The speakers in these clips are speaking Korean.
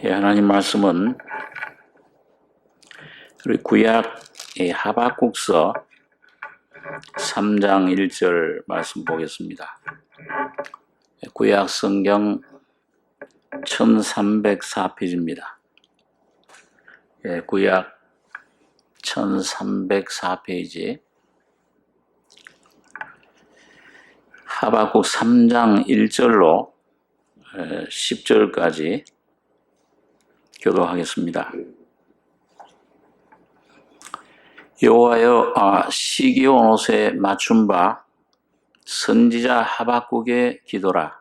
예, 하나님 말씀은 우리 구약 하박국서 3장 1절 말씀 보겠습니다. 구약 성경 1304페이지입니다. 예, 구약 1304페이지 하박국 3장 1절로 10절까지 교도하겠습니다. 여호와여, 시기온 옷에 맞춘 바 선지자 하박국의 기도라.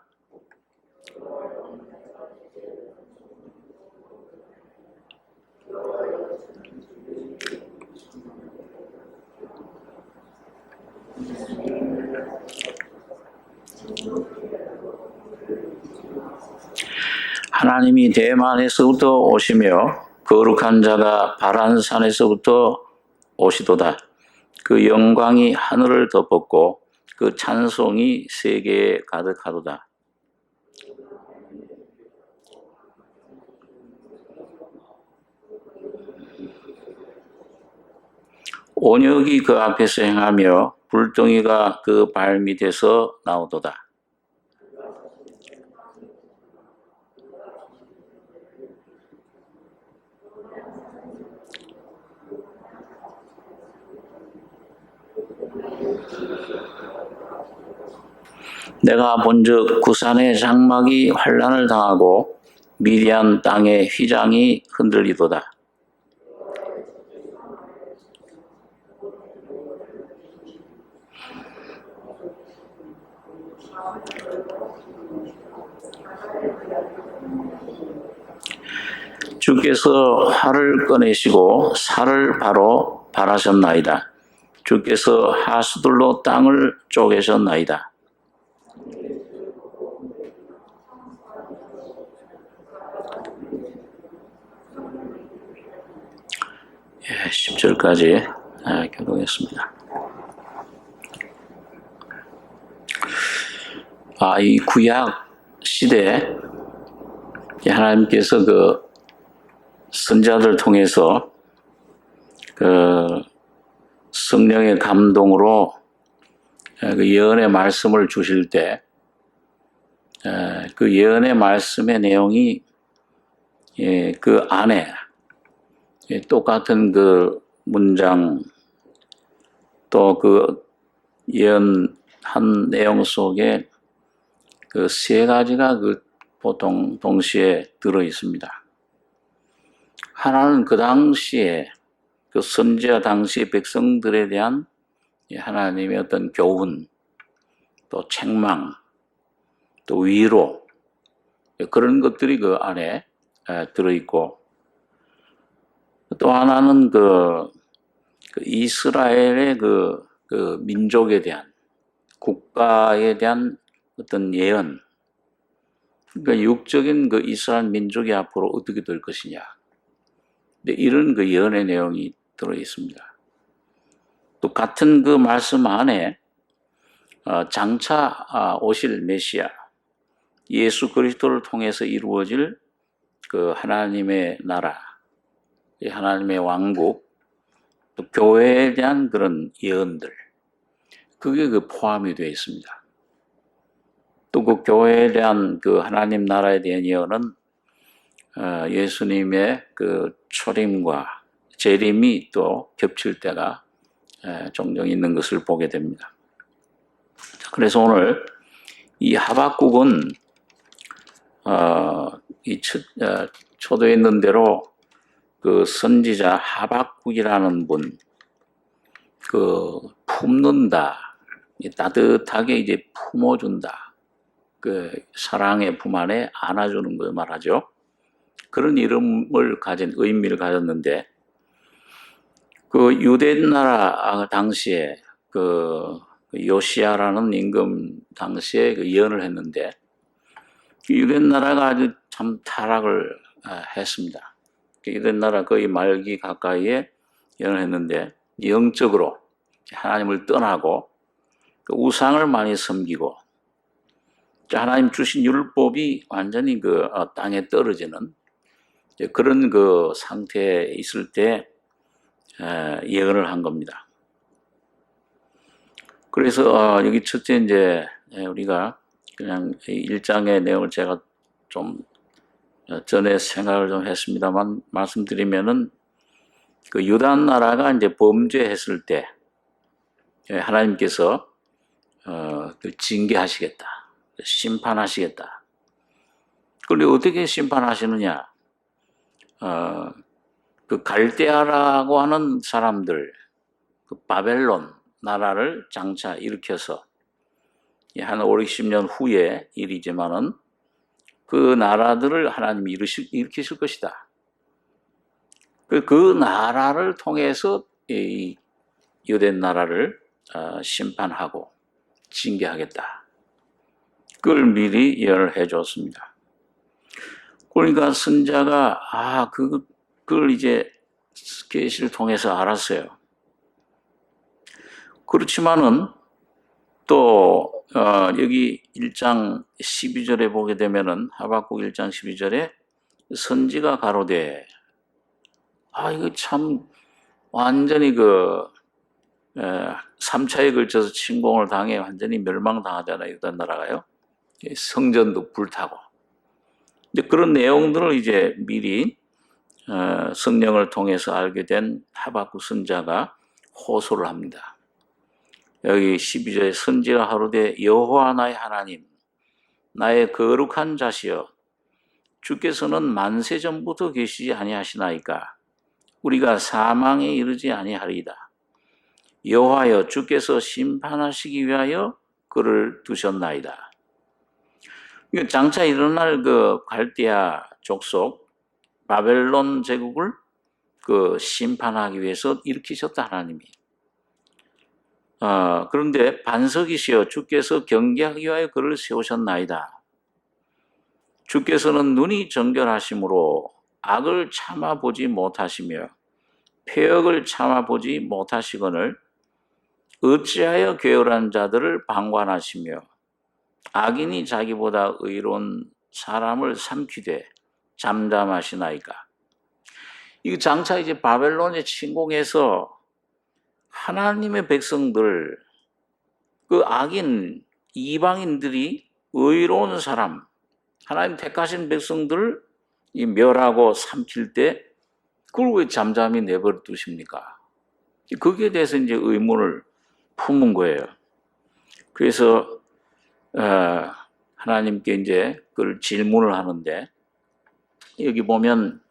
하나님이 대만에서부터 오시며 거룩한 자가 바란산에서부터 오시도다. 그 영광이 하늘을 덮었고 그 찬송이 세계에 가득하도다. 온역이 그 앞에서 행하며 불덩이가 그 발밑에서 나오도다. 내가 본즉 구산의 장막이 환란을 당하고 미디안 땅의 휘장이 흔들리도다. 주께서 활을 꺼내시고 살을 바로 발하셨나이다. 주께서 하수들로 땅을 쪼개셨나이다. 10절까지 교독했습니다. 이 구약 시대에 하나님께서 그 선지자들 통해서 그 성령의 감동으로 그 예언의 말씀을 주실 때 그 예언의 말씀의 내용이 그 안에 똑같은 그 문장 또 그 예언한 내용 속에 그 세 가지가 그 보통 동시에 들어 있습니다. 하나는 그 당시에 그 선지자 당시 백성들에 대한 하나님의 어떤 교훈, 또 책망, 또 위로 그런 것들이 그 안에 들어 있고, 또 하나는 그 이스라엘의 그 민족에 대한 국가에 대한 어떤 예언, 그러니까 육적인 그 이스라엘 민족이 앞으로 어떻게 될 것이냐, 이런 그 예언의 내용이 들어 있습니다. 또 같은 그 말씀 안에 장차 오실 메시아 예수 그리스도를 통해서 이루어질 그 하나님의 나라, 하나님의 왕국, 또 교회에 대한 그런 예언들, 그게 그 포함이 되어 있습니다. 또 그 교회에 대한 그 하나님 나라에 대한 예언은 예수님의 그 초림과 재림이 또 겹칠 때가 종종 있는 것을 보게 됩니다. 그래서 오늘 이 하박국은 초도에 있는 대로 그 선지자 하박국이라는 분, 그 품는다, 따뜻하게 이제 품어준다, 그 사랑의 품 안에 안아주는 걸 말하죠. 그런 이름을 가진 의미를 가졌는데, 그 유대 나라 당시에 그 요시야라는 임금 당시에 그 예언을 했는데, 유대 나라가 아주 참 타락을 했습니다. 유대 나라 거의 말기 가까이에 예언을 했는데, 영적으로 하나님을 떠나고 우상을 많이 섬기고, 하나님 주신 율법이 완전히 그 땅에 떨어지는 그런 그 상태에 있을 때 예언을 한 겁니다. 그래서 여기 첫째 이제 우리가 그냥 1장의 내용을 제가 좀 전에 생각을 좀 했습니다만 말씀드리면은 그 유다 나라가 이제 범죄했을 때 하나님께서 그 징계하시겠다, 심판하시겠다. 그런데 어떻게 심판하시느냐? 그 갈대아라고 하는 사람들, 그 바벨론 나라를 장차 일으켜서 한 5, 60년 후의 일이지만은 그 나라들을 하나님이 일으키실 것이다. 그 나라를 통해서 이 유대 나라를 심판하고 징계하겠다. 그걸 미리 예언을 해줬습니다. 그러니까 선자가 그걸 이제 계시를 통해서 알았어요. 그렇지만은 또 여기 1장 12절에 보게 되면은 하박국 1장 12절에 선지가 가로되 이거 참 완전히 3차에 걸쳐서 침공을 당해 완전히 멸망당하잖아요. 유다 나라가요. 성전도 불타고. 이제 그런 내용들을 이제 미리 성령을 통해서 알게 된 하박국 선자가 호소를 합니다. 여기 12절에 선지가 하루되 여호와 나의 하나님 나의 거룩한 자시여 주께서는 만세 전부터 계시지 아니하시나이까 우리가 사망에 이르지 아니하리이다. 여호와여 주께서 심판하시기 위하여 그를 두셨나이다. 장차 일어날 그 갈대아 족속 바벨론 제국을 그 심판하기 위해서 일으키셨다 하나님이. 그런데 반석이시여 주께서 경계하기 위하여 그를 세우셨나이다. 주께서는 눈이 정결하심으로 악을 참아보지 못하시며 폐역을 참아보지 못하시거늘 어찌하여 게으른 자들을 방관하시며 악인이 자기보다 의로운 사람을 삼키되 잠잠하시나이까. 이 장차 이제 바벨론에 침공해서 하나님의 백성들, 그 악인 이방인들이 의로운 사람, 하나님 택하신 백성들을 멸하고 삼킬 때 그걸 왜 잠잠히 내버려 두십니까? 거기에 대해서 이제 의문을 품은 거예요. 그래서 하나님께 이제 그걸 질문을 하는데 여기 보면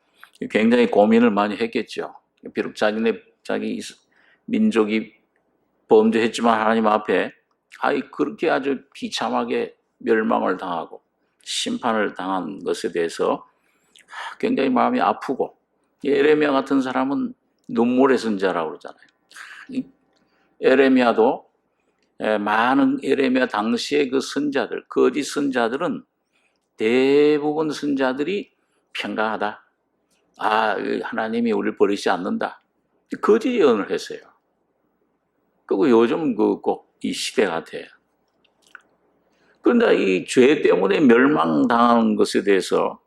굉장히 고민을 많이 했겠죠. 비록 자기 민족이 범죄했지만 하나님 앞에 그렇게 아주 비참하게 멸망을 당하고 심판을 당한 것에 대해서 굉장히 마음이 아프고 예레미야 같은 사람은 눈물의 선자라고 그러잖아요. 예레미야도 많은 예레미야 당시의 그 선자들, 거짓 선자들은 대부분 선자들이 평강하다. 하나님이 우리를 버리지 않는다. 거짓 예언을 했어요. 그리고 요즘 꼭 이 시대 같아요. 그런데 이 죄 때문에 멸망당한 것에 대해서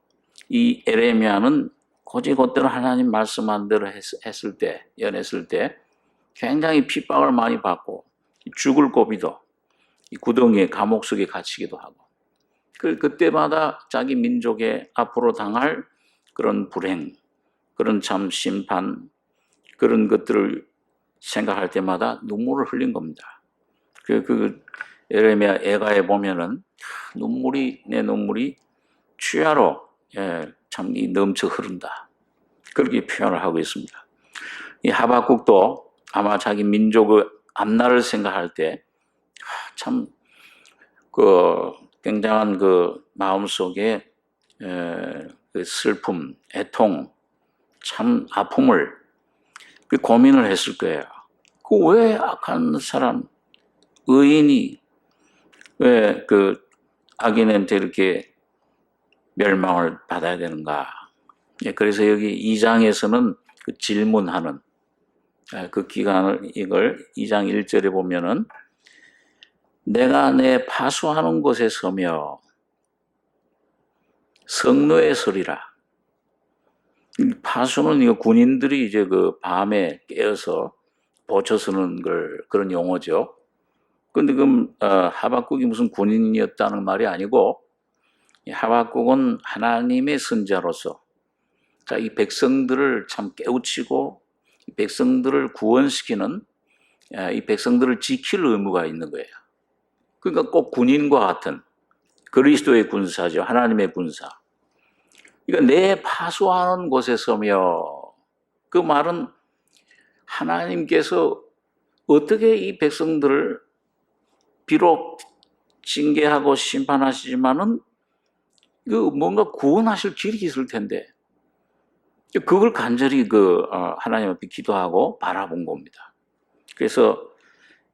이 예레미야는 곧대로 하나님 말씀한 대로 했을 때, 연했을 때 굉장히 핍박을 많이 받고 죽을 고비도 구덩이에 감옥 속에 갇히기도 하고 그때마다 자기 민족의 앞으로 당할 그런 불행, 그런 참 심판, 그런 것들을 생각할 때마다 눈물을 흘린 겁니다. 그 예레미야 애가에 보면은 내 눈물이 취하로 참 넘쳐 흐른다. 그렇게 표현을 하고 있습니다. 이 하박국도 아마 자기 민족의 앞날을 생각할 때 참 굉장한 마음속에 그 슬픔, 애통, 참 아픔을 고민을 했을 거예요. 왜 악한 사람, 의인이 왜 악인한테 이렇게 멸망을 받아야 되는가? 그래서 여기 2장에서는 질문하는 그 기간을 이걸 2장 1절에 보면은 내가 내 파수하는 곳에 서며 성노에 서리라. 파수는 이거 군인들이 이제 그 밤에 깨어서 보초 서는 걸 그런 용어죠. 근데 그 하박국이 무슨 군인이었다는 말이 아니고 하박국은 하나님의 선자로서 이 백성들을 참 깨우치고 백성들을 구원시키는 이 백성들을 지킬 의무가 있는 거예요. 그러니까 꼭 군인과 같은 그리스도의 군사죠. 하나님의 군사. 그러니까 내 파수하는 곳에 서며 그 말은 하나님께서 어떻게 이 백성들을 비록 징계하고 심판하시지만은 그 뭔가 구원하실 길이 있을 텐데 그걸 간절히 하나님 앞에 기도하고 바라본 겁니다. 그래서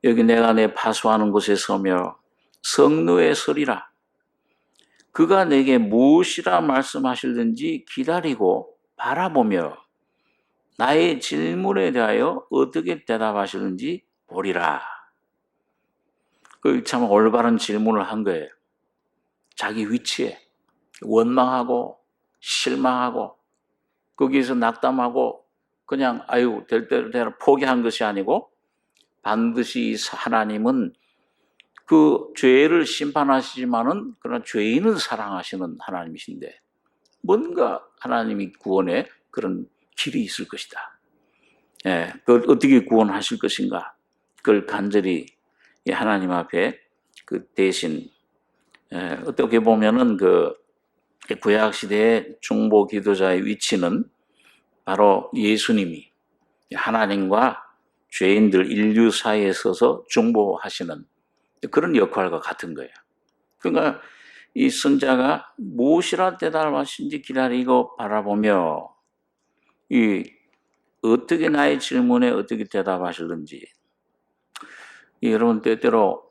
여기 내가 내 파수하는 곳에 서며 성루에 서리라. 그가 내게 무엇이라 말씀하실는지 기다리고 바라보며 나의 질문에 대하여 어떻게 대답하실는지 보리라. 그 참 올바른 질문을 한 거예요. 자기 위치에 원망하고 실망하고 거기에서 낙담하고 그냥 아유 될 대로 되라 포기한 것이 아니고 반드시 하나님은 그 죄를 심판하시지만은 그러나 죄인을 사랑하시는 하나님이신데 뭔가 하나님이 구원에 그런 길이 있을 것이다. 예, 그걸 어떻게 구원하실 것인가? 그걸 간절히 하나님 앞에 그 대신 어떻게 보면은 그 구약 시대의 중보 기도자의 위치는 바로 예수님이 하나님과 죄인들 인류 사이에 서서 중보하시는 그런 역할과 같은 거예요. 그러니까 이 선자가 무엇이라 대답하신지 기다리고 바라보며 이 어떻게 나의 질문에 어떻게 대답하실는지 여러분 때때로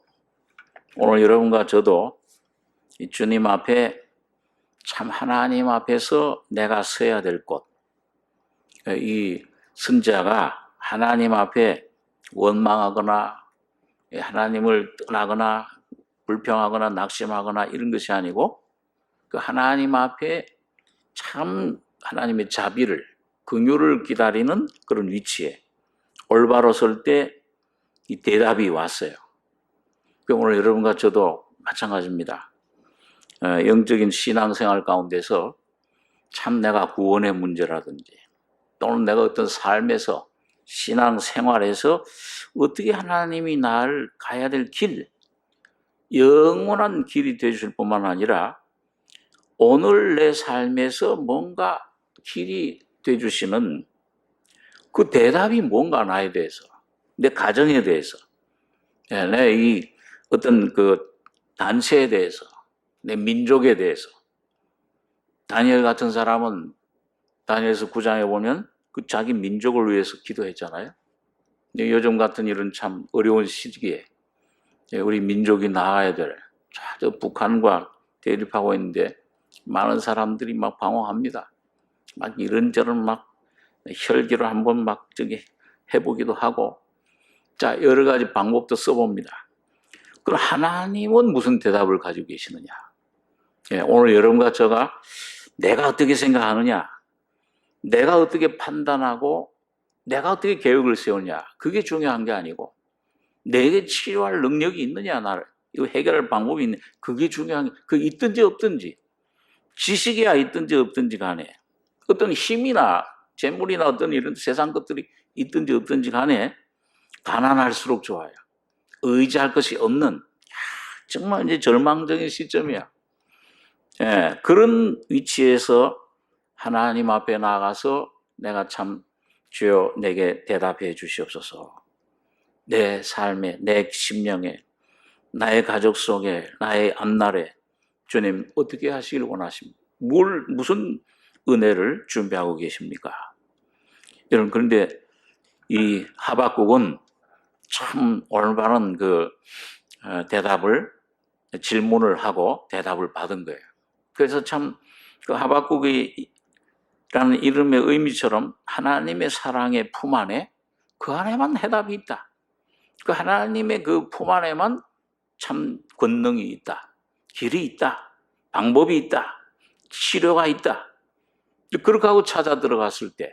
오늘 여러분과 저도 이 주님 앞에 참 하나님 앞에서 내가 서야 될 곳, 이 선자가 하나님 앞에 원망하거나 하나님을 떠나거나 불평하거나 낙심하거나 이런 것이 아니고 그 하나님 앞에 참 하나님의 자비를 긍휼을 기다리는 그런 위치에 올바로 설 때 이 대답이 왔어요. 오늘 여러분과 저도 마찬가지입니다. 영적인 신앙생활 가운데서 참 내가 구원의 문제라든지 또는 내가 어떤 삶에서 신앙생활에서 어떻게 하나님이 나를 가야 될 길, 영원한 길이 되실 뿐만 아니라 오늘 내 삶에서 뭔가 길이 되주시는 그 대답이 뭔가 나에 대해서, 내 가정에 대해서, 내 이 어떤 그 단체에 대해서, 내 민족에 대해서. 다니엘 같은 사람은 다니엘서 9장에 보면 그 자기 민족을 위해서 기도했잖아요. 요즘 같은 이런 참 어려운 시기에 우리 민족이 나아야 될, 저 북한과 대립하고 있는데 많은 사람들이 막 방황합니다. 막 이런저런 막 혈기로 한번 막 해보기도 하고, 자, 여러 가지 방법도 써봅니다. 그럼 하나님은 무슨 대답을 가지고 계시느냐? 오늘 여러분과 저가 내가 어떻게 생각하느냐? 내가 어떻게 판단하고 내가 어떻게 계획을 세우냐? 그게 중요한 게 아니고 내게 치료할 능력이 있느냐? 나를 이거 해결할 방법이 있느냐? 그게 중요한 게 그 있든지 없든지 지식이야 있든지 없든지 간에 어떤 힘이나 재물이나 어떤 이런 세상 것들이 있든지 없든지 간에 가난할수록 좋아요. 의지할 것이 없는 정말 이제 절망적인 시점이야. 그런 위치에서 하나님 앞에 나가서 내가 참 주여 내게 대답해 주시옵소서. 내 삶에, 내 심령에, 나의 가족 속에, 나의 앞날에 주님 어떻게 하시길 원하십니까? 무슨 은혜를 준비하고 계십니까? 여러분, 그런데 이 하박국은 참 올바른 질문을 하고 대답을 받은 거예요. 그래서 참 그 하박국이라는 이름의 의미처럼 하나님의 사랑의 품 안에 그 안에만 해답이 있다. 그 하나님의 그 품 안에만 참 권능이 있다. 길이 있다. 방법이 있다. 치료가 있다. 그렇게 하고 찾아 들어갔을 때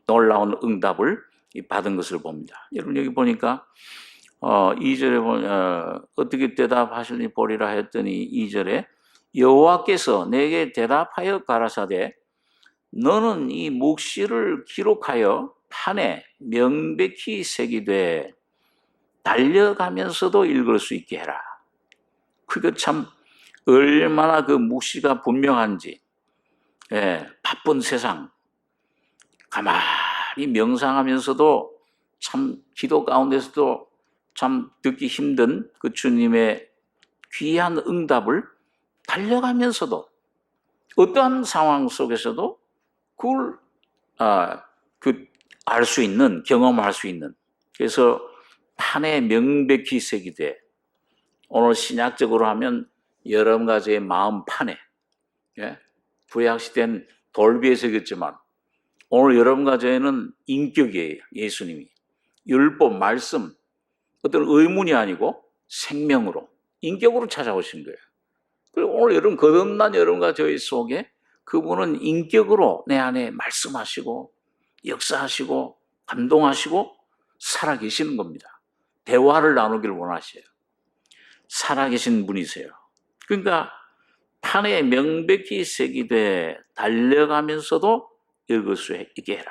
놀라운 응답을 받은 것을 봅니다. 여러분 여기 보니까 2절에 어떻게 대답하시니 보리라 했더니 2절에 여호와께서 내게 대답하여 가라사대 너는 이 묵시를 기록하여 판에 명백히 새기되 달려가면서도 읽을 수 있게 해라. 그게 참 얼마나 그 묵시가 분명한지. 바쁜 세상 가만히 명상하면서도 참 기도 가운데서도 참 듣기 힘든 그 주님의 귀한 응답을 달려가면서도 어떠한 상황 속에서도 그걸 알 수 있는, 경험할 수 있는. 그래서 판에 명백히 새기되 오늘 신약적으로 하면 여러 가지의 마음판에 구약시대는 돌비에 새겼지만 오늘 여러분 가정에는 인격이에요. 예수님이 율법, 말씀, 어떤 의문이 아니고 생명으로 인격으로 찾아오신 거예요. 그리고 오늘 여러분 거듭난 여러분과 저희 속에 그분은 인격으로 내 안에 말씀하시고 역사하시고 감동하시고 살아계시는 겁니다. 대화를 나누길 원하셔요. 살아계신 분이세요. 그러니까 판에 명백히 새기되 달려가면서도 읽을 수 있게 해라.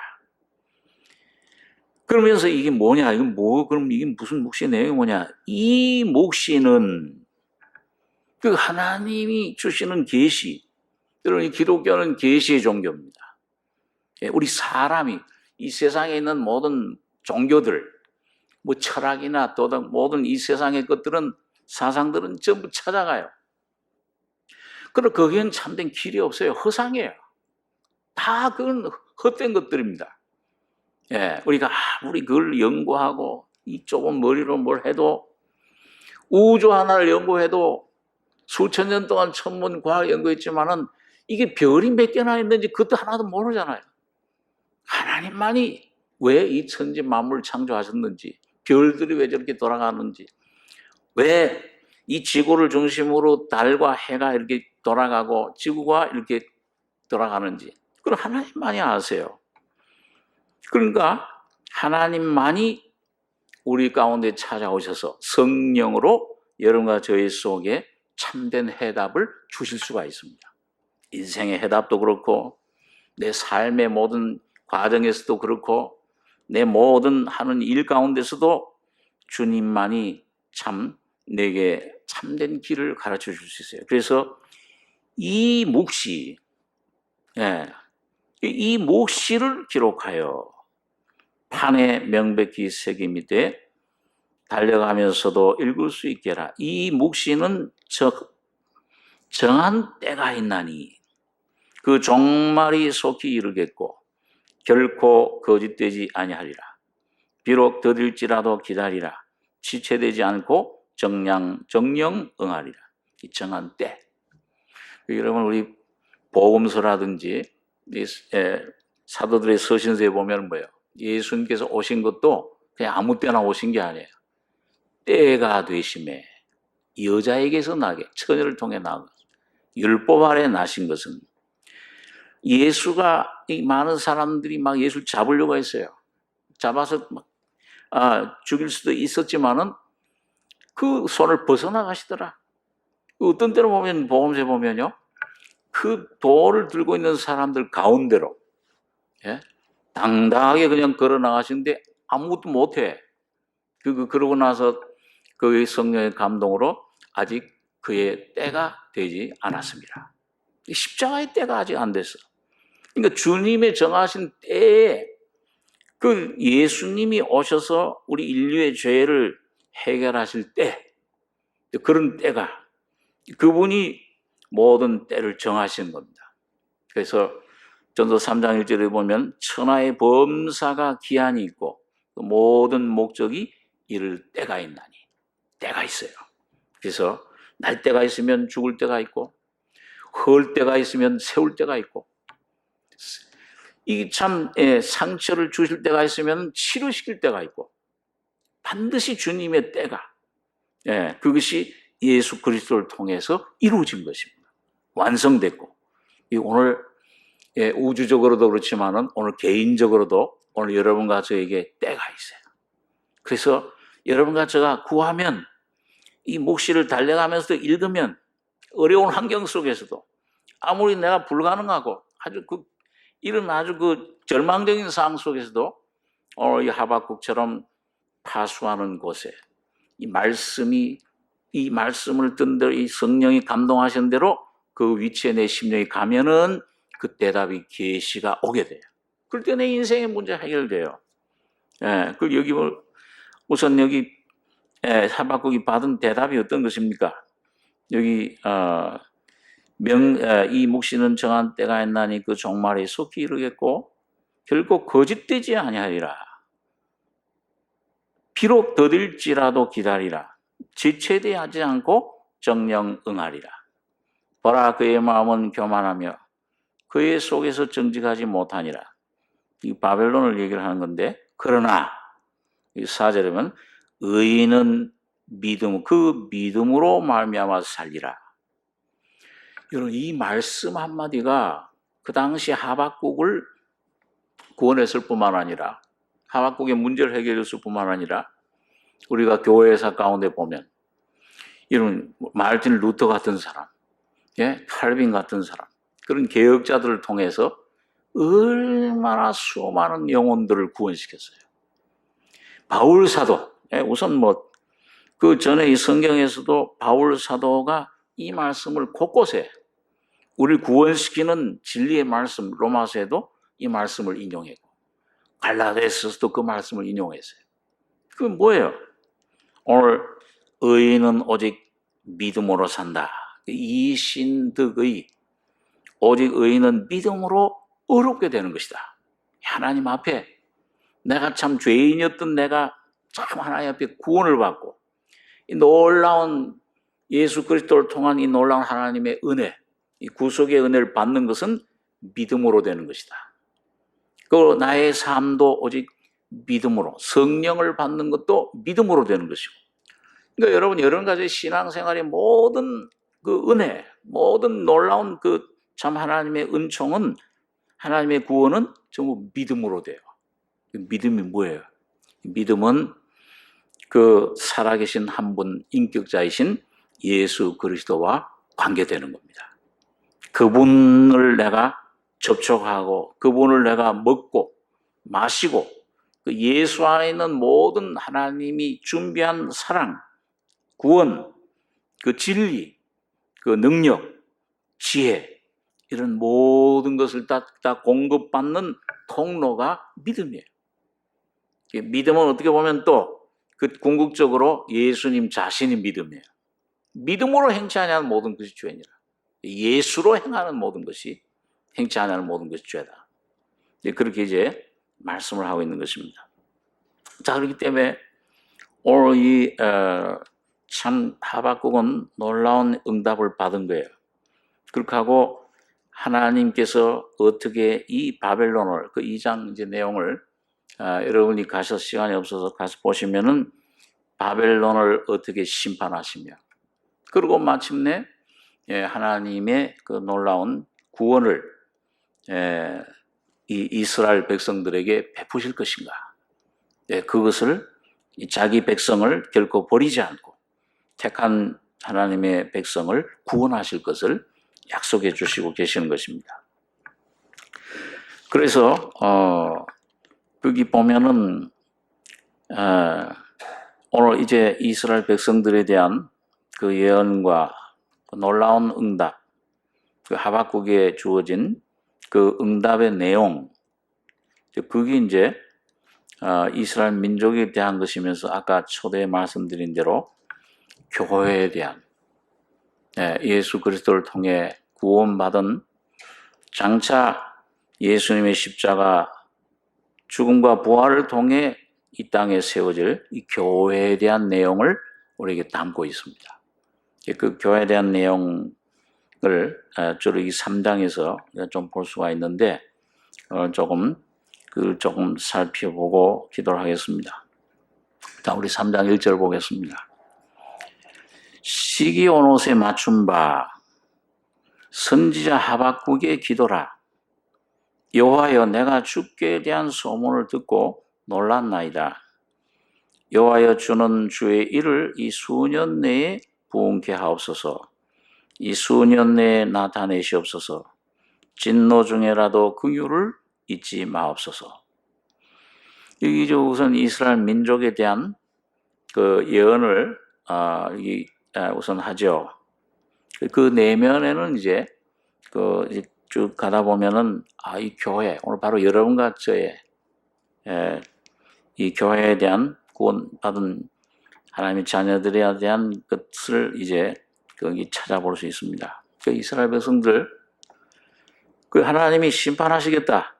그러면서 이게 뭐냐? 그럼 이게 무슨 묵시 내용이 뭐냐? 이 묵시는 그 하나님이 주시는 계시. 여러분, 기독교는 계시의 종교입니다. 우리 사람이 이 세상에 있는 모든 종교들, 뭐 철학이나 도덕, 모든 이 세상의 것들은 사상들은 전부 찾아가요. 그러나 거기엔 참된 길이 없어요. 허상이에요. 다 그건 헛된 것들입니다. 우리가 아무리 그걸 연구하고 이 좁은 머리로 뭘 해도 우주 하나를 연구해도 수천 년 동안 천문 과학 연구했지만은 이게 별이 몇 개나 있는지 그것도 하나도 모르잖아요. 하나님만이 왜 이 천지 만물을 창조하셨는지, 별들이 왜 저렇게 돌아가는지, 왜 이 지구를 중심으로 달과 해가 이렇게 돌아가고 지구가 이렇게 돌아가는지 그걸 하나님만이 아세요. 그러니까 하나님만이 우리 가운데 찾아오셔서 성령으로 여러분과 저희 속에 참된 해답을 주실 수가 있습니다. 인생의 해답도 그렇고 내 삶의 모든 과정에서도 그렇고 내 모든 하는 일 가운데서도 주님만이 참 내게 참된 길을 가르쳐 줄 수 있어요. 그래서 이 묵시, 이 묵시를 기록하여 판에 명백히 새김이되 달려가면서도 읽을 수 있게 해라. 이 묵시는 정한 때가 있나니 그 종말이 속히 이르겠고 결코 거짓되지 아니하리라. 비록 더딜지라도 기다리라. 지체되지 않고 정령 응하리라. 이 정한 때. 여러분 우리 복음서라든지 사도들의 서신서에 보면 뭐예요? 예수님께서 오신 것도 그냥 아무 때나 오신 게 아니에요. 때가 되심에 여자에게서 나게 처녀를 통해 나가 율법 아래 나신 것은 예수가 이 많은 사람들이 막 예수를 잡으려고 했어요. 잡아서 막 죽일 수도 있었지만은 그 손을 벗어나가시더라. 어떤 때로 보면 복음서에 보면요, 그 돌을 들고 있는 사람들 가운데로 당당하게 그냥 걸어 나가시는데 아무것도 못해. 그러고 나서 그의 성령의 감동으로 아직 그의 때가 되지 않았습니다. 십자가의 때가 아직 안 됐어. 그러니까 주님의 정하신 때에 그 예수님이 오셔서 우리 인류의 죄를 해결하실 때, 그런 때가 그분이 모든 때를 정하신 겁니다. 그래서 전도 3장 1절에 보면 천하의 범사가 기한이 있고 그 모든 목적이 이를 때가 있나니 때가 있어요. 그래서 날 때가 있으면 죽을 때가 있고 헐 때가 있으면 세울 때가 있고 이 참 상처를 주실 때가 있으면 치료시킬 때가 있고 반드시 주님의 때가 그것이 예수 그리스도를 통해서 이루어진 것입니다. 완성됐고 오늘 예, 우주적으로도 그렇지만은 오늘 개인적으로도 오늘 여러분과 저에게 때가 있어요. 그래서 여러분과 제가 구하면 이 묵시를 달려가면서도 읽으면 어려운 환경 속에서도 아무리 내가 불가능하고 이런 아주 절망적인 상황 속에서도 오늘 이 하박국처럼 파수하는 곳에 이 말씀을 듣는 대로 이 성령이 감동하신 대로 그 위치에 내 심령이 가면은 그 대답이 계시가 오게 돼요. 그럴 때 내 인생의 문제 해결돼요. 예, 여기 우선 여기 하박국이 받은 대답이 어떤 것입니까? 여기 이 묵시는 정한 때가 있나니 그 종말이 속히 이르겠고 결국 거짓되지 아니하리라. 비록 더딜지라도 기다리라. 지체되지 않고 정령 응하리라. 보라 그의 마음은 교만하며 그의 속에서 정직하지 못하니라. 이 바벨론을 얘기를 하는 건데 그러나 이 4절에는 의인은 그 믿음으로 말미암아 살리라. 여러분 이 말씀 한마디가 그 당시 하박국을 구원했을 뿐만 아니라 하박국의 문제를 해결했을 뿐만 아니라 우리가 교회사 가운데 보면 이런 마르틴 루터 같은 사람, 예? 칼빈 같은 사람 그런 개혁자들을 통해서 얼마나 수많은 영혼들을 구원시켰어요. 바울 사도, 예? 우선 그 전에 이 성경에서도 바울 사도가 이 말씀을 곳곳에 우리를 구원시키는 진리의 말씀 로마서에도 이 말씀을 인용했고 갈라디아서도 그 말씀을 인용했어요. 그건 뭐예요? 오늘 의인은 오직 믿음으로 산다. 이 신득의 오직 의인은 믿음으로 의롭게 되는 것이다. 하나님 앞에 내가 참 죄인이었던 내가 참 하나님 앞에 구원을 받고 이 놀라운 예수 그리스도를 통한 이 놀라운 하나님의 은혜, 이 구속의 은혜를 받는 것은 믿음으로 되는 것이다. 그 나의 삶도 오직 믿음으로, 성령을 받는 것도 믿음으로 되는 것이고. 그러니까 여러분 여러 가지 신앙생활의 모든 그 은혜, 모든 놀라운 그 참 하나님의 은총은 하나님의 구원은 전부 믿음으로 돼요. 믿음이 뭐예요? 믿음은 그 살아계신 한 분 인격자이신 예수 그리스도와 관계되는 겁니다. 그분을 내가 접촉하고 그분을 내가 먹고 마시고 그 예수 안에 있는 모든 하나님이 준비한 사랑, 구원, 그 진리, 그 능력, 지혜 이런 모든 것을 다 공급받는 통로가 믿음이에요. 믿음은 어떻게 보면 또 그 궁극적으로 예수님 자신이 믿음이에요. 믿음으로 행치 아니하는 모든 것이 죄니라. 예수로 행하는 모든 것이 행치 아니하는 모든 것이 죄다. 그렇게 이제 말씀을 하고 있는 것입니다. 자, 그렇기 때문에 오늘 참 하박국은 놀라운 응답을 받은 거예요. 그렇게 하고 하나님께서 어떻게 이 바벨론을 그 2장 이제 내용을 여러분이 가셔서 시간이 없어서 가서 보시면은 바벨론을 어떻게 심판하시며 그리고 마침내 하나님의 그 놀라운 구원을 이 이스라엘 백성들에게 베푸실 것인가? 그것을 자기 백성을 결코 버리지 않고 택한 하나님의 백성을 구원하실 것을 약속해 주시고 계시는 것입니다. 그래서 거기 보면은 오늘 이제 이스라엘 백성들에 대한 그 예언과 그 놀라운 응답, 그 하박국에 주어진 그 응답의 내용, 그게 이제 이스라엘 민족에 대한 것이면서 아까 초대에 말씀드린 대로 교회에 대한 예수 그리스도를 통해 구원받은 장차 예수님의 십자가 죽음과 부활을 통해 이 땅에 세워질 이 교회에 대한 내용을 우리에게 담고 있습니다. 그 교회에 대한 내용을 주로 이 3장에서 좀 볼 수가 있는데 조금 살펴보고 기도를 하겠습니다. 자, 우리 3장 1절 보겠습니다. 시기 온 옷에 맞춘 바 선지자 하박국의 기도라. 여호와여 내가 주께 대한 소문을 듣고 놀랐나이다. 여호와여 주는 주의 일을 이 수년 내에 부응케 하옵소서. 이 수년 내에 나타내시옵소서. 진노 중에라도 긍휼을 잊지 마옵소서. 여기 우선 이스라엘 민족에 대한 그 예언을 우선 하죠. 그 내면에는 이제 쭉 가다 보면은 이 교회 오늘 바로 여러분과 저의 이 교회에 대한 구원받은 하나님의 자녀들에 대한 것을 이제 거기 찾아볼 수 있습니다. 그 이스라엘 백성들 그 하나님이 심판하시겠다.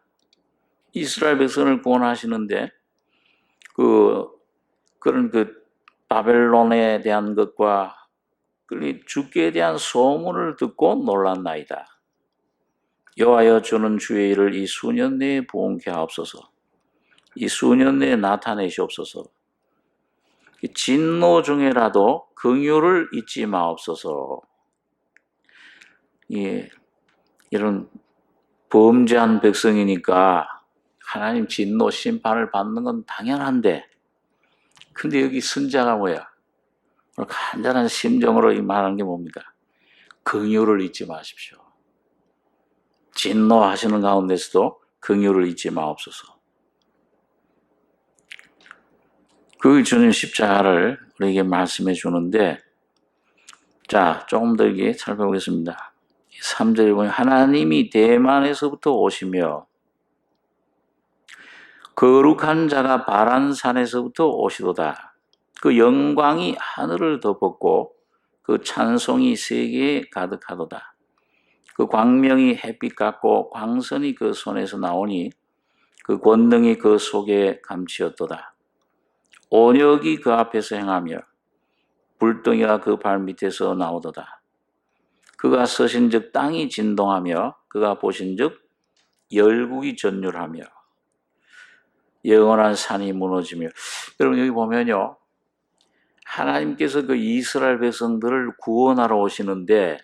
이스라엘 백성을 구원하시는데 그런 바벨론에 대한 것과 주께 대한 소문을 듣고 놀랐나이다. 여호와여 주는 주의 일을 이 수년 내에 부응케 하옵소서. 이 수년 내에 나타내시옵소서. 진노 중에라도 긍휼을 잊지 마옵소서. 이런 범죄한 백성이니까 하나님 진노 심판을 받는 건 당연한데, 근데 여기 선자가 뭐야? 간절한 심정으로 말하는 게 뭡니까? 긍휼을 잊지 마십시오. 진노하시는 가운데서도 긍휼을 잊지 마옵소서. 그 주님 십자가를 우리에게 말씀해 주는데, 자, 조금 더 이게 살펴보겠습니다. 3절에 보면 하나님이 대만에서부터 오시며 거룩한 자가 바란산에서부터 오시도다. 그 영광이 하늘을 덮었고 그 찬송이 세계에 가득하도다. 그 광명이 햇빛 같고 광선이 그 손에서 나오니 그 권능이 그 속에 감추었도다. 온역이 그 앞에서 행하며 불덩이가 그 발밑에서 나오도다. 그가 서신즉 땅이 진동하며 그가 보신즉 열국이 전율하며 영원한 산이 무너지며. 여러분 여기 보면요, 하나님께서 그 이스라엘 백성들을 구원하러 오시는데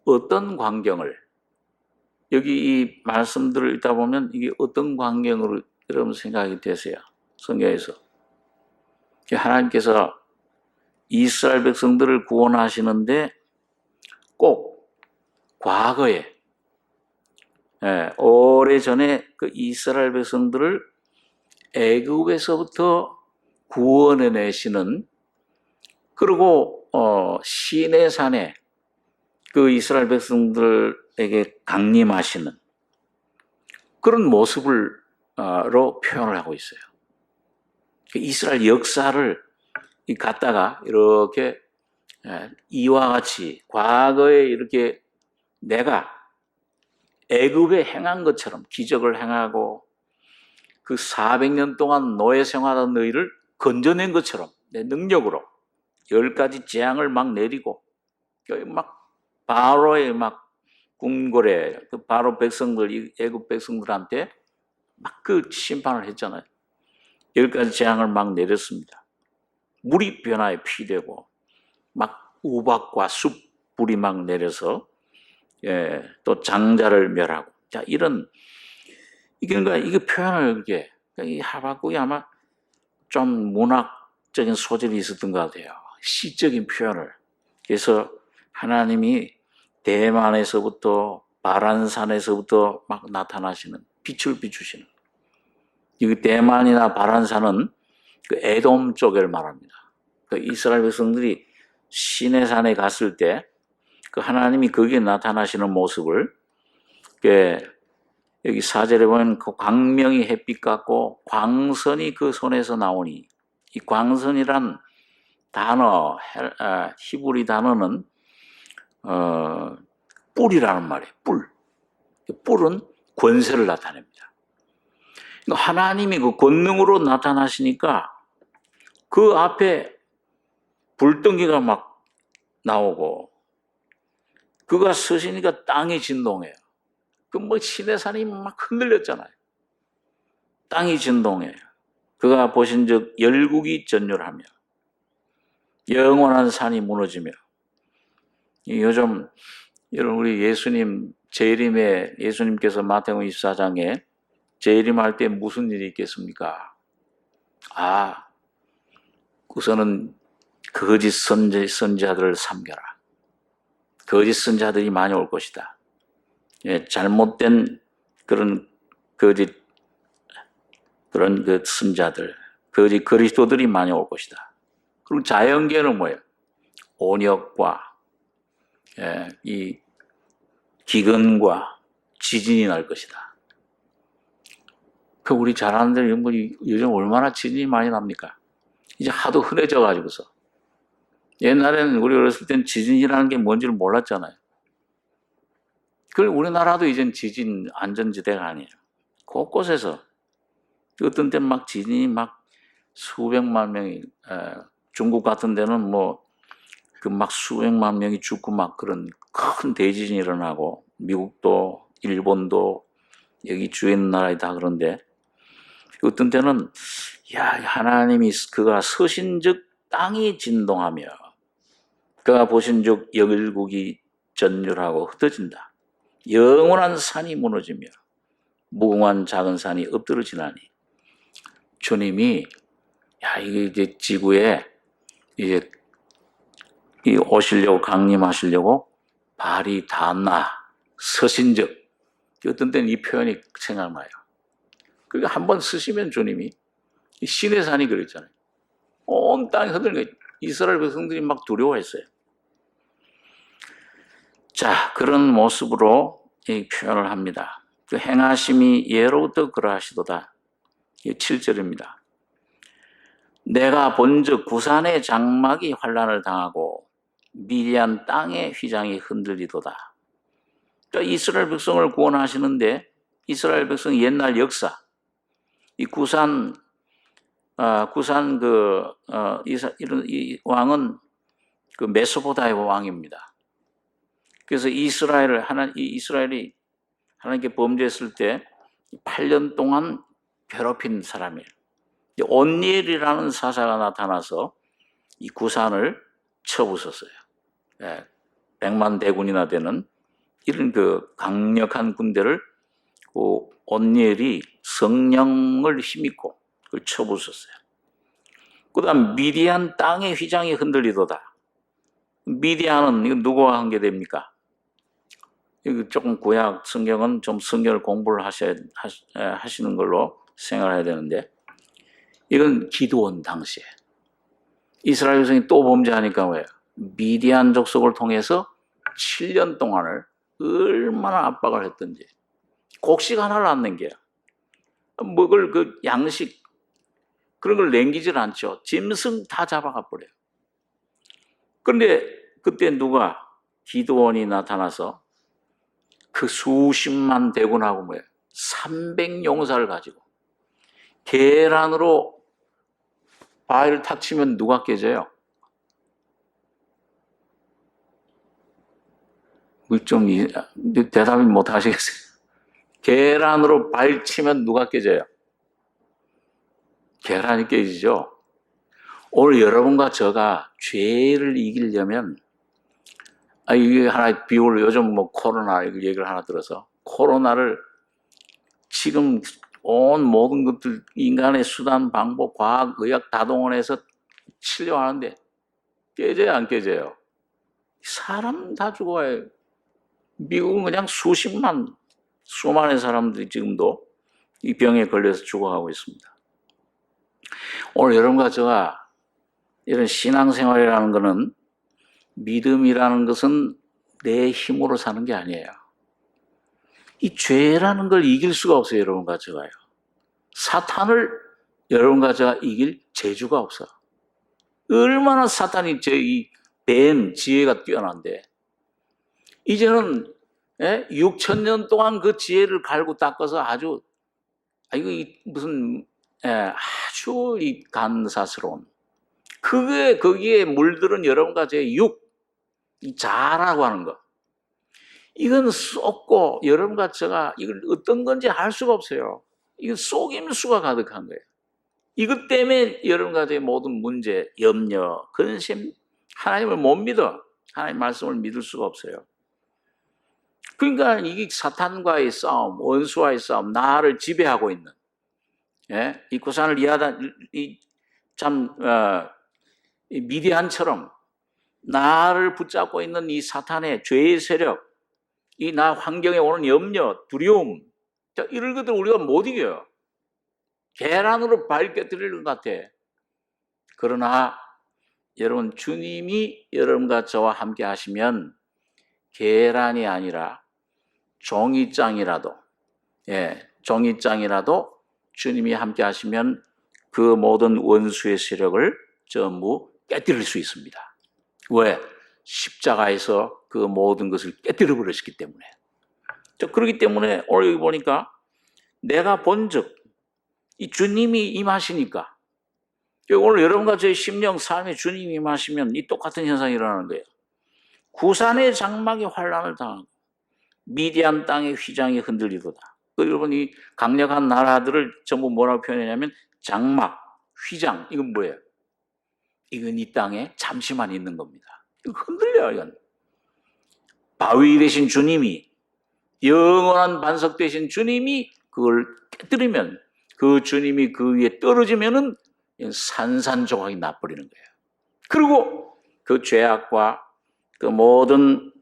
어떤 광경을, 여기 이 말씀들을 읽다 보면 이게 어떤 광경으로 여러분 생각이 되세요? 성경에서 하나님께서 이스라엘 백성들을 구원하시는데 꼭 과거에 오래전에 그 이스라엘 백성들을 애굽에서부터 구원해내시는, 그리고 시내산에 그 이스라엘 백성들에게 강림하시는 그런 모습으로 표현을 하고 있어요. 이스라엘 역사를 갖다가 이렇게 이와 같이 과거에 이렇게 내가 애굽에 행한 것처럼 기적을 행하고 그 400년 동안 노예 생활한 너희를 건져낸 것처럼 내 능력으로 10가지 재앙을 막 내리고 막 바로의 막 궁궐에 그 바로 백성들, 애굽 백성들한테 막 그 심판을 했잖아요. 10가지 재앙을 막 내렸습니다. 물이 변화에 피되고 막 우박과 숯불이 막 내려서 또 장자를 멸하고, 자 이런 그러니까 이게 표현을 이렇게 이 하박국이 아마 좀 문학적인 소질이 있었던 것 같아요. 시적인 표현을. 그래서 하나님이 대만에서부터 바란산에서부터 막 나타나시는, 빛을 비추시는. 이 대만이나 바란산은 그 에돔 쪽을 말합니다. 그 이스라엘 백성들이 시내산에 갔을 때 그 하나님이 거기에 나타나시는 모습을 여기 4절에 보면 그 광명이 햇빛 같고 광선이 그 손에서 나오니, 이 광선이란 단어, 히브리 단어는 뿔이라는 말이에요. 뿔. 뿔은 권세를 나타냅니다. 하나님이 그 권능으로 나타나시니까 그 앞에 불덩이가 막 나오고 그가 서시니까 땅이 진동해요. 그 시내산이 막 흔들렸잖아요. 땅이 진동해요. 그가 보신즉 열국이 전율하며 영원한 산이 무너지며. 요즘 여러분 우리 예수님 재림에 예수님께서 마태복음 24장에 재림할 때 무슨 일이 있겠습니까? 우선은 거짓 선지자들을 삼겨라. 거짓 선지자들이 많이 올 것이다. 잘못된 그런 거짓 그런 그 선지자들, 거짓 그리스도들이 많이 올 것이다. 그리고 자연계는 뭐예요? 온역과 이 기근과 지진이 날 것이다. 그 우리 잘 아는 대로 요즘 얼마나 지진이 많이 납니까? 이제 하도 흔해져 가지고서. 옛날에는 우리 어렸을 땐 지진이라는 게 뭔지를 몰랐잖아요. 그 우리나라도 이젠 지진 안전지대가 아니에요. 곳곳에서 어떤 때는 막 지진이 막 수백만 명이 중국 같은 데는 뭐 그 막 수백만 명이 죽고 막 그런 큰 대지진이 일어나고 미국도 일본도 여기 주위에 있는 나라에 다 그런데 어떤 때는 하나님이 그가 서신즉 땅이 진동하며 그가 보신즉 열국이 전율하고 흩어진다. 영원한 산이 무너지며 무궁한 작은 산이 엎드러지나니 주님이 이게 이제 지구에 이제 오시려고 강림하시려고 발이 닿나 서신즉 어떤 때는 이 표현이 생각나요. 그러니까 한번 쓰시면 주님이 신의 산이 그랬잖아요. 온 땅이 흔들려 이스라엘 백성들이 막 두려워했어요. 자, 그런 모습으로 이 표현을 합니다. 그 행하심이 예로부터 그러하시도다. 7절입니다. 내가 본즉 구산의 장막이 환란을 당하고 미디안 땅의 휘장이 흔들리도다. 그러니까 이스라엘 백성을 구원하시는데 이스라엘 백성 옛날 역사, 이 구산 이 왕은 그 메소포타미아 왕입니다. 그래서 이스라엘이 하나님께 범죄했을 때 8년 동안 괴롭힌 사람이에요. 온니엘이라는 사사가 나타나서 이 구산을 쳐부쉈어요. 100만 대군이나 되는 이런 그 강력한 군대를 온니엘이 성령을 힘입고 그걸 쳐부쉈어요. 그 다음 미디안 땅의 휘장이 흔들리도다. 미디안은 이거 누구와 관계됩니까? 이거 조금 구약 성경은 좀 성경을 공부를 하시는 걸로 생각해야 되는데 이건 기드온 당시에 이스라엘 백성이 또 범죄하니까 왜요? 미디안 족속을 통해서 7년 동안을 얼마나 압박을 했던지 곡식 하나를 안 남겨요. 먹을 그 양식 그런 걸 남기질 않죠. 짐승 다 잡아가 버려요. 그런데 그때 누가 기드온이 나타나서 그 수십만 대군하고 300용사를 가지고 계란으로 바위를 탁 치면 누가 깨져요? 좀 대답이 못 하시겠어요? 계란으로 바위를 치면 누가 깨져요? 계란이 깨지죠. 오늘 여러분과 저가 죄를 이기려면 이게 하나의 비유를 요즘 코로나 얘기를 하나 들어서 코로나를 지금 온 모든 것들 인간의 수단, 방법, 과학, 의학 다 동원해서 치료하는데 깨져요, 안 깨져요? 사람 다 죽어요. 미국은 그냥 수많은 사람들이 지금도 이 병에 걸려서 죽어가고 있습니다. 오늘 여러분과 저가 이런 신앙생활이라는 것은 믿음이라는 것은 내 힘으로 사는 게 아니에요. 이 죄라는 걸 이길 수가 없어요, 여러분과 저가요. 사탄을 여러분과 저가 이길 재주가 없어. 얼마나 사탄이 이 뱀 지혜가 뛰어난데 이제는 6,000년 동안 그 지혜를 갈고 닦아서 아주 무슨 아주 이 간사스러운 거기에 물들은 여러분과 제 이 자라고 하는 거 이건 쏟고 여러분과 제가 이걸 어떤 건지 알 수가 없어요. 이건 속임수가 가득한 거예요. 이것 때문에 여러분과 제 모든 문제, 염려, 근심 하나님을 못 믿어. 하나님 말씀을 믿을 수가 없어요. 그러니까 이게 사탄과의 싸움, 원수와의 싸움, 나를 지배하고 있는, 이 구산을 이 미디안처럼 나를 붙잡고 있는 이 사탄의 죄의 세력, 이 나 환경에 오는 염려, 두려움, 이런 것들 우리가 못 이겨요. 계란으로 발 깨뜨리는 것 같아. 그러나 여러분, 주님이 여러분과 저와 함께 하시면 계란이 아니라 종이장이라도, 종이장이라도 주님이 함께 하시면 그 모든 원수의 세력을 전부 깨뜨릴 수 있습니다. 왜? 십자가에서 그 모든 것을 깨뜨려 버렸기 때문에. 그렇기 때문에 오늘 여기 보니까 내가 본즉 이 주님이 임하시니까, 오늘 여러분과 저의 심령 삶에 주님이 임하시면 이 똑같은 현상이 일어나는 거예요. 구산의 장막이 환란을 당하고 미디안 땅의 휘장이 흔들리도다. 여러분, 이 강력한 나라들을 전부 뭐라고 표현하냐면 장막, 휘장, 이건 뭐예요? 이건 이 땅에 잠시만 있는 겁니다. 이거 흔들려요. 이건 바위 되신 주님이, 영원한 반석 되신 주님이 그걸 깨뜨리면, 그 주님이 그 위에 떨어지면은 산산조각이 나버리는 거예요. 그리고 그 죄악과 그 모든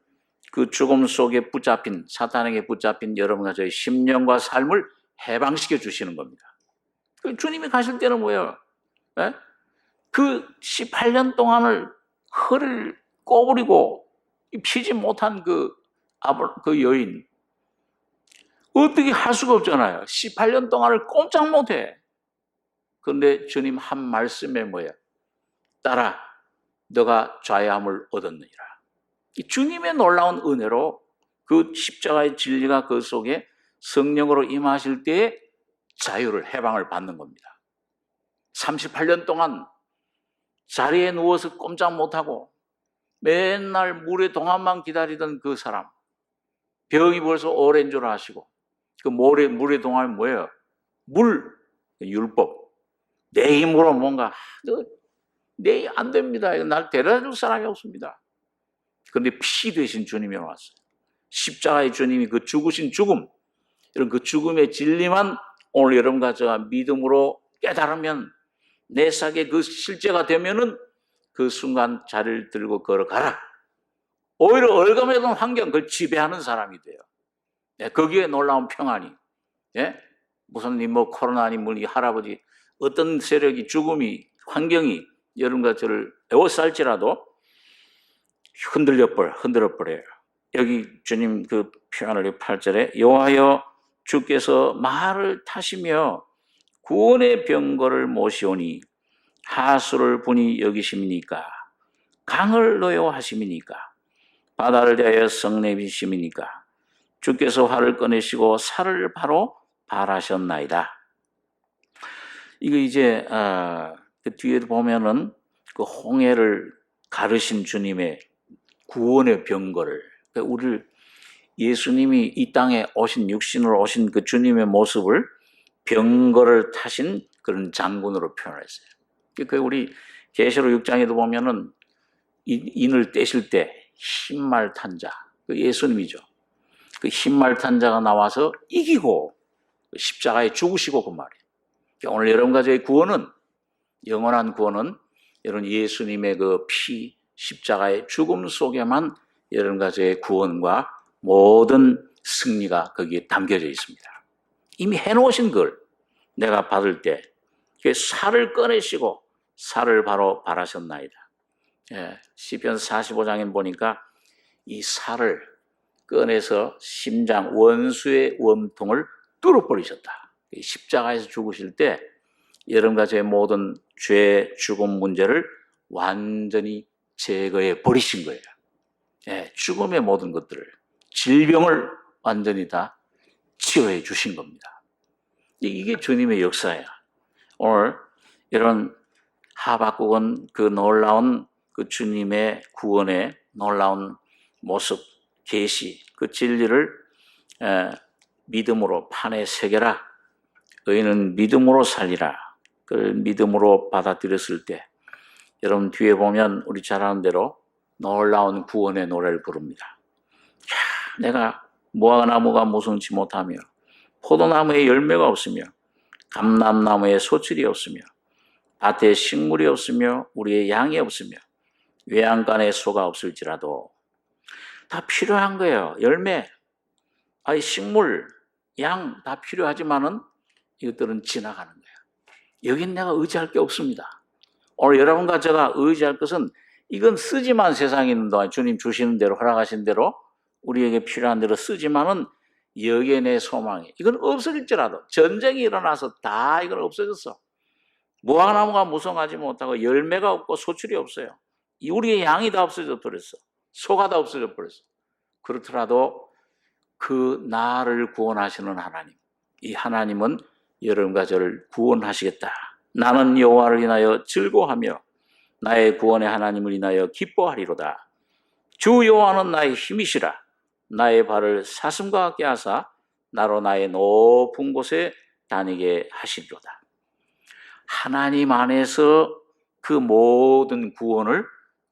그 죽음 속에 붙잡힌, 사탄에게 붙잡힌 여러분과 저의 심령과 삶을 해방시켜 주시는 겁니다. 주님이 가실 때는 뭐예요? 그 18년 동안을 허를 꼬부리고 피지 못한 그 여인, 어떻게 할 수가 없잖아요. 18년 동안을 꼼짝 못해. 그런데 주님 한 말씀에 뭐예요? 딸아, 너가 자유함을 얻었느니라. 주님의 놀라운 은혜로 그 십자가의 진리가 그 속에 성령으로 임하실 때에 자유를, 해방을 받는 겁니다. 38년 동안 자리에 누워서 꼼짝 못하고 맨날 물의 동안만 기다리던 그 사람, 병이 벌써 오랜 줄 아시고, 그 물의 동안은 뭐예요? 율법. 내 힘으로 뭔가, 내 안 됩니다. 날 데려다 줄 사람이 없습니다. 그런데 피 되신 주님이 왔어요. 십자가의 주님이 그 죽으신 죽음, 이런 그 죽음의 진리만 오늘 여러분과 저가 믿음으로 깨달으면, 내 sak에 그 실제가 되면은 그 순간 자리를 들고 걸어가라. 오히려 얼감했던 환경, 그걸 지배하는 사람이 돼요. 거기에 놀라운 평안이, 무슨 코로나니 이 할아버지, 어떤 세력이, 죽음이, 환경이 여러분과 저를 에워쌀지라도 흔들어 버려요. 여기 주님 그 표현을 8절에 여호와여 주께서 말을 타시며 구원의 병거를 모시오니 하수를 분이 여기심이니까, 강을 노여하심이니까, 바다를 대하여 성내비심이니까, 주께서 활을 꺼내시고 살을 바로 발하셨나이다. 이거 이제 그 뒤에 보면은 그 홍해를 가르신 주님의 구원의 병거를, 우리를, 예수님이 이 땅에 오신, 육신으로 오신 그 주님의 모습을 병거를 타신 그런 장군으로 표현했어요. 그 우리 계시록 6장에도 보면은 인을 떼실 때 흰말 탄 자, 그 예수님이죠. 그 흰말 탄 자가 나와서 이기고 십자가에 죽으시고, 그 말이에요. 오늘 여러분과 저의 구원은, 영원한 구원은 여러분 예수님의 그 피, 십자가의 죽음 속에만 여러분과 저의 구원과 모든 승리가 거기에 담겨져 있습니다. 이미 해놓으신 걸 내가 받을 때 살을 꺼내시고 살을 바로 발하셨나이다. 시편 45장에 보니까 이 살을 꺼내서 심장, 원수의 원통을 뚫어버리셨다. 십자가에서 죽으실 때 여러분과 저의 모든 죄, 죽음 문제를 완전히 제거해 버리신 거예요. 죽음의 모든 것들을, 질병을 완전히 다 치유해 주신 겁니다. 이게 주님의 역사야. 오늘 이런 하박국은 그 놀라운 그 주님의 구원의 놀라운 모습, 계시, 그 진리를 믿음으로 판에 새겨라. 너희는 믿음으로 살리라. 그걸 믿음으로 받아들였을 때, 여러분 뒤에 보면 우리 잘 아는 대로 놀라운 구원의 노래를 부릅니다. 내가 무화과나무가 무성치 못하며 포도나무에 열매가 없으며 감람나무에 소출이 없으며 밭에 식물이 없으며 우리의 양이 없으며 외양간에 소가 없을지라도 다 필요한 거예요. 열매, 식물, 양 다 필요하지만은 이것들은 지나가는 거예요. 여긴 내가 의지할 게 없습니다. 오늘 여러분과 제가 의지할 것은 이건 쓰지만 세상에 있는 동안 주님 주시는 대로 허락하신 대로 우리에게 필요한 대로 쓰지만은 여기에 내 소망이 이건 없어질지라도 전쟁이 일어나서 다 이건 없어졌어. 무화과나무가 무성하지 못하고 열매가 없고 소출이 없어요. 우리의 양이 다 없어져 버렸어. 소가 다 없어져 버렸어. 그렇더라도 그 나를 구원하시는 하나님, 이 하나님은 여러분과 저를 구원하시겠다. 나는 여호와를 인하여 즐거워하며 나의 구원의 하나님을 인하여 기뻐하리로다. 주 여호와는 나의 힘이시라. 나의 발을 사슴과 같게 하사 나로 나의 높은 곳에 다니게 하시리로다. 하나님 안에서 그 모든 구원을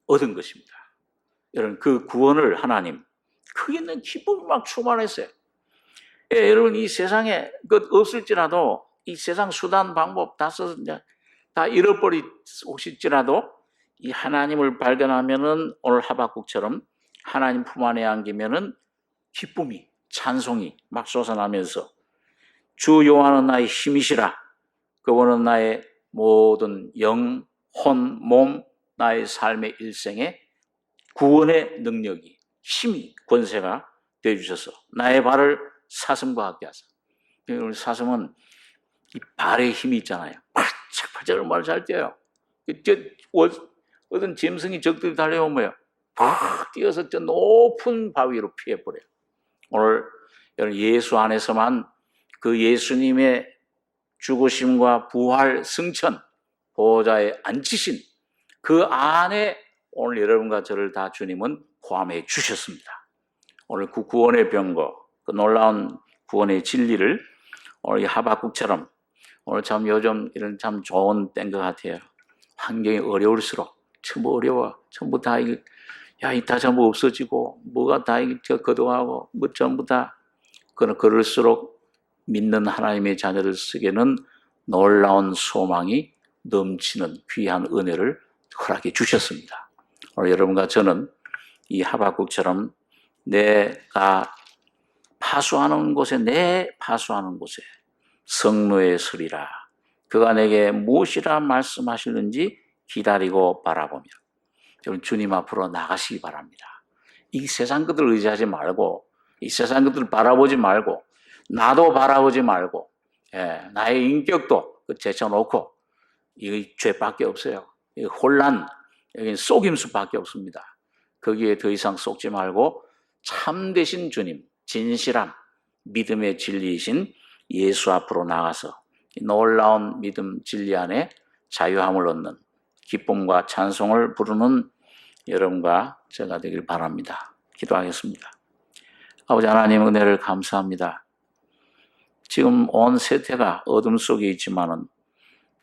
얻은 것입니다. 여러분, 그 구원을 하나님, 크게 있는 기쁨이 막 충만했어요. 여러분, 이 세상에 없을지라도 이 세상 수단 방법 다 써서 다 잃어버릴지라도 이 하나님을 발견하면은 오늘 하박국처럼 하나님 품 안에 안기면은 기쁨이, 찬송이 막 솟아나면서 주 여호와는 나의 힘이시라. 그분은 나의 모든 영, 혼, 몸, 나의 삶의 일생에 구원의 능력이, 힘이, 권세가 되어주셔서 나의 발을 사슴과 같게 하사. 우리 사슴은 이 발에 힘이 있잖아요. 팔짝팔짝 얼마나 잘 뛰어요. 어떤 짐승이 적들이 달려오면 팍 뛰어서 저 높은 바위로 피해버려요. 오늘 여러분 예수 안에서만 그 예수님의 죽으심과 부활, 승천, 보호자에 앉히신 그 안에 오늘 여러분과 저를 다 주님은 포함해 주셨습니다. 오늘 그 구원의 병거, 그 놀라운 구원의 진리를 오늘 이 하박국처럼 오늘 참 요즘 이런 참 좋은 때인 것 같아요. 환경이 어려울수록 전부 어려워. 전부 다 이게 다 전부 없어지고 뭐가 다 이게 거동하고 뭐 전부 다 그럴수록 믿는 하나님의 자녀를 쓰기에는 놀라운 소망이 넘치는 귀한 은혜를 허락해 주셨습니다. 오늘 여러분과 저는 이 하박국처럼 내가 파수하는 곳에 성노에 서리라. 그가 내게 무엇이라 말씀하시는지 기다리고 바라보며 주님 앞으로 나가시기 바랍니다. 이 세상 것들 의지하지 말고 이 세상 것들 바라보지 말고 나도 바라보지 말고 나의 인격도 제쳐놓고 이 죄밖에 없어요. 이 혼란, 여기는 속임수밖에 없습니다. 거기에 더 이상 속지 말고 참되신 주님, 진실함, 믿음의 진리이신 예수 앞으로 나가서 놀라운 믿음 진리 안에 자유함을 얻는 기쁨과 찬송을 부르는 여러분과 제가 되길 바랍니다. 기도하겠습니다. 아버지 하나님 은혜를 감사합니다. 지금 온 세태가 어둠 속에 있지만은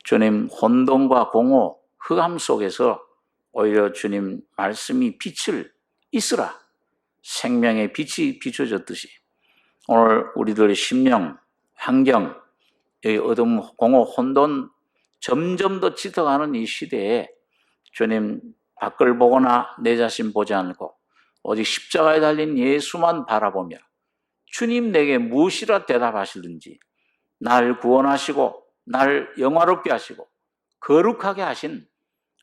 주님 혼돈과 공허, 흑암 속에서 오히려 주님 말씀이 빛을 있으라. 생명의 빛이 비춰졌듯이 오늘 우리들의 심령, 환경, 여기 어둠, 공허, 혼돈 점점 더 짙어가는 이 시대에 주님 밖을 보거나 내 자신 보지 않고 오직 십자가에 달린 예수만 바라보며 주님 내게 무엇이라 대답하시든지 날 구원하시고 날 영화롭게 하시고 거룩하게 하신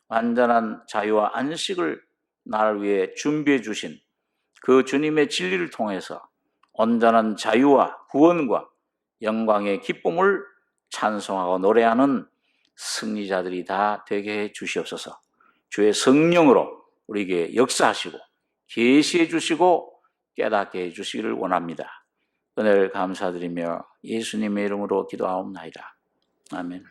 완전한 자유와 안식을 나를 위해 준비해 주신 그 주님의 진리를 통해서 온전한 자유와 구원과 영광의 기쁨을 찬송하고 노래하는 승리자들이 다 되게 해 주시옵소서. 주의 성령으로 우리에게 역사하시고 계시해 주시고 깨닫게 해 주시기를 원합니다. 은혜를 감사드리며 예수님의 이름으로 기도하옵나이다. 아멘.